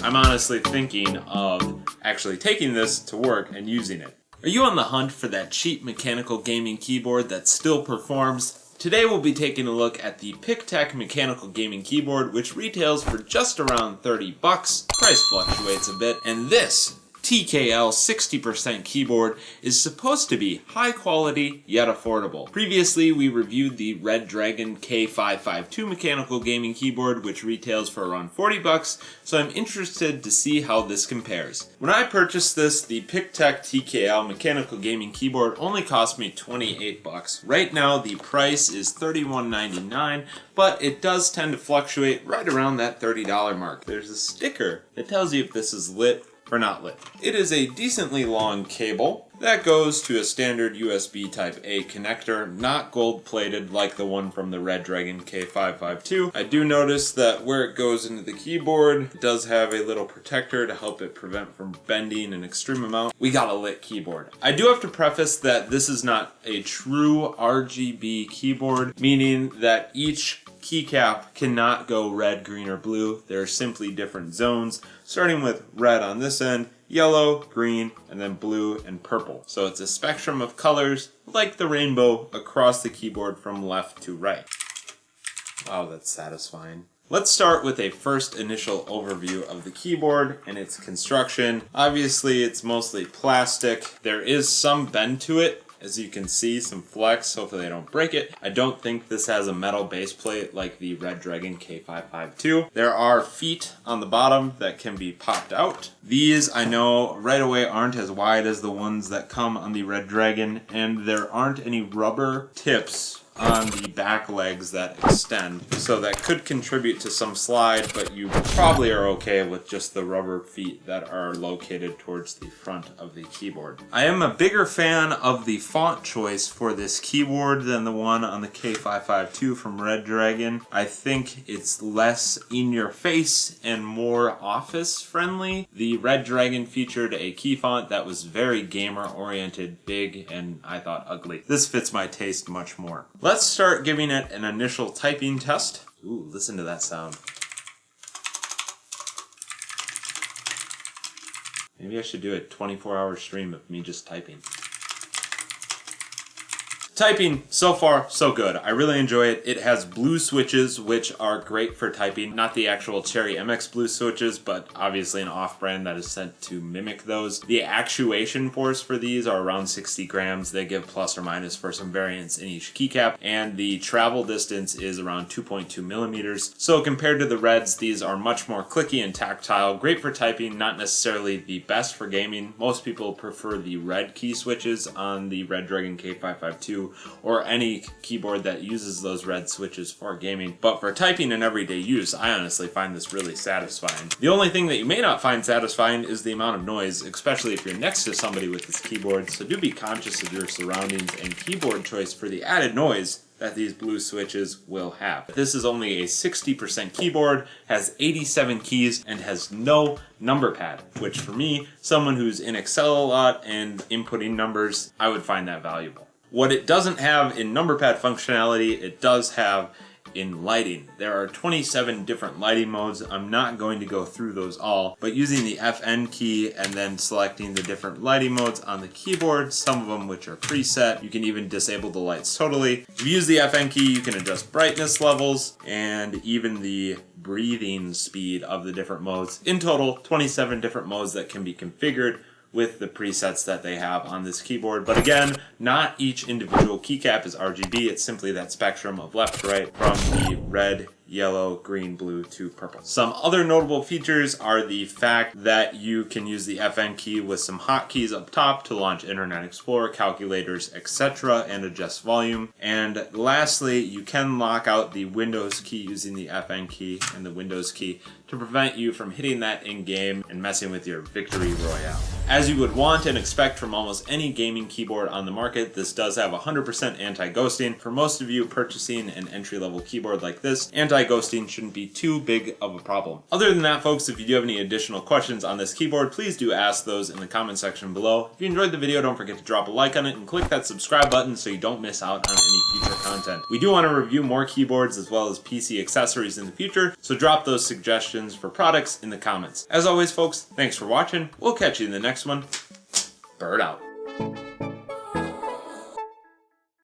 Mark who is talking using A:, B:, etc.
A: I'm honestly thinking of actually taking this to work and using it. Are you on the hunt for that cheap mechanical gaming keyboard that still performs? Today we'll be taking a look at the Pictek Mechanical Gaming Keyboard, which retails for just around 30 bucks. Price fluctuates a bit, and this TKL 60% keyboard is supposed to be high quality yet affordable. Previously we reviewed the Red Dragon K552 mechanical gaming keyboard, which retails for around 40 bucks, so I'm interested to see how this compares. When I purchased this, the Pictek TKL Mechanical Gaming Keyboard only cost me 28 bucks. Right now the price is $31.99, but it does tend to fluctuate right around that $30 mark. There's a sticker that tells you if this is lit or not lit. It is a decently long cable that goes to a standard USB Type A connector, not gold plated like the one from the Red Dragon K552. I do notice that where it goes into the keyboard, it does have a little protector to help it prevent from bending an extreme amount. We got a lit keyboard. I do have to preface that this is not a true RGB keyboard, meaning that each keycap cannot go red, green, or blue. There are simply different zones, starting with red on this end, yellow, green, and then blue and purple. So it's a spectrum of colors like the rainbow across the keyboard from left to right. Wow, that's satisfying. Let's start with a first initial overview of the keyboard and its construction. Obviously, it's mostly plastic. There is some bend to it. As you can see, some flex, hopefully I don't break it. I don't think this has a metal base plate like the Red Dragon K552. There are feet on the bottom that can be popped out. These, I know, right away aren't as wide as the ones that come on the Red Dragon, and there aren't any rubber tips on the back legs that extend, so that could contribute to some slide, but you probably are okay with just the rubber feet that are located towards the front of the keyboard. I am a bigger fan of the font choice for this keyboard than the one on the K552 from Red Dragon. I think it's less in your face and more office friendly. The Red Dragon featured a key font that was very gamer oriented, big, and I thought ugly. This fits my taste much more. Let's start giving it an initial typing test. Ooh, listen to that sound. Maybe I should do a 24-hour stream of me just typing. Typing, so far, so good. I really enjoy it. It has blue switches, which are great for typing. Not the actual Cherry MX blue switches, but obviously an off-brand that is sent to mimic those. The actuation force for these are around 60 grams. They give plus or minus for some variance in each keycap, and the travel distance is around 2.2 millimeters. So compared to the Reds, these are much more clicky and tactile. Great for typing, not necessarily the best for gaming. Most people prefer the red key switches on the Red Dragon K552 or any keyboard that uses those red switches for gaming. But for typing and everyday use, I honestly find this really satisfying. The only thing that you may not find satisfying is the amount of noise, especially if you're next to somebody with this keyboard, so do be conscious of your surroundings and keyboard choice for the added noise that these blue switches will have. This is only a 60% keyboard, has 87 keys, and has no number pad, which for me, someone who's in Excel a lot and inputting numbers, I would find that valuable. What it doesn't have in number pad functionality, it does have in lighting. There are 27 different lighting modes. I'm not going to go through those all, but using the FN key and then selecting the different lighting modes on the keyboard, some of them which are preset, you can even disable the lights totally. If you use the FN key, you can adjust brightness levels and even the breathing speed of the different modes. In total, 27 different modes that can be configured with the presets that they have on this keyboard. But again, not each individual keycap is RGB, it's simply that spectrum of left to right from the red, yellow, green, blue to purple. Some other notable features are the fact that you can use the FN key with some hotkeys up top to launch Internet Explorer, calculators, etc., and adjust volume. And lastly, you can lock out the Windows key using the FN key and the Windows key to prevent you from hitting that in-game and messing with your victory royale. As you would want and expect from almost any gaming keyboard on the market, this does have 100% anti-ghosting. For most of you purchasing an entry-level keyboard like this, anti-ghosting shouldn't be too big of a problem. Other than that, folks, if you do have any additional questions on this keyboard, please do ask those in the comment section below. If you enjoyed the video, don't forget to drop a like on it and click that subscribe button so you don't miss out on any future content. We do want to review more keyboards as well as PC accessories in the future, so drop those suggestions for products in the comments. As always, folks, thanks for watching. We'll catch you in the next one. Bird out.